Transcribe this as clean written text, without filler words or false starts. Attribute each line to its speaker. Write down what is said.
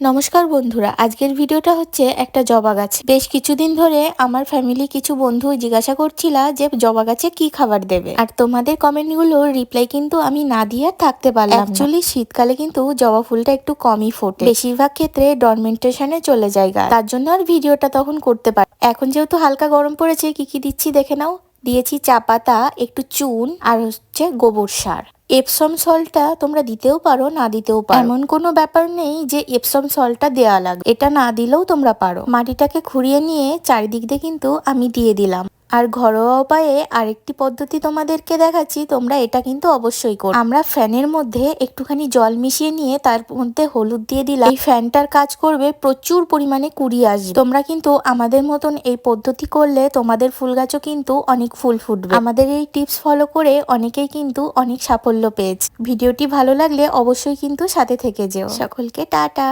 Speaker 1: নমস্কার বন্ধুরা, আজকের ভিডিওটা হচ্ছে একটা জবা গাছ। বেশ কিছুদিন ধরে আমার ফ্যামিলি কিছু বন্ধু জিজ্ঞাসা করছিলা যে জবা গাছে কি খাবার দেবে, আর তোমাদের কমেন্টগুলোর রিপ্লাই কিন্তু আমি না দিয়ে আর থাকতে পারলাম না। অ্যাকচুয়ালি শীতকালে কিন্তু জবা ফুলটা একটু কমই ফোটে, বেশিরভাগ ক্ষেত্রে ডরমেন্টেশনে চলে যায় গাছ, তার জন্য আর ভিডিওটা তখন করতে পারি। এখন যেহেতু হালকা গরম পড়েছে, কি কি দিচ্ছি দেখে নাও। দিয়েছি চা পাতা, একটু চুন, আর হচ্ছে গোবর সার। এপসম সল্টটা তোমরা দিতেও পারো, না দিতেও পারো, এমন কোনো ব্যাপার নেই যে এপসম সল্টটা দেওয়া লাগবে। এটা না দিলেও তোমরা পারো। মাটিটাকে খুঁড়িয়ে নিয়ে চারিদিক দিয়ে কিন্তু আমি দিয়ে দিলাম। আর ঘরোয়া উপায়ে আরেকটি পদ্ধতি তোমাদেরকে দেখাচ্ছি, তোমরা এটা কিন্তু অবশ্যই করো। আমরা ফ্যানের মধ্যে একটুখানি জল মিশিয়ে নিয়ে তার মধ্যে হলুদ দিয়ে দিলাম। এই ফ্যানটার কাজ করবে, প্রচুর পরিমাণে কুড়ি আসবে। তোমরা কিন্তু আমাদের মতন এই পদ্ধতি করলে তোমাদের ফুল গাছও কিন্তু অনেক ফুল ফুটবে। আমাদের এই টিপস ফলো করে অনেকেই কিন্তু অনেক সাফল্য পেয়েছে। ভিডিওটি ভালো লাগলে অবশ্যই কিন্তু সাথে থেকে যেও। সকলকে টাটা।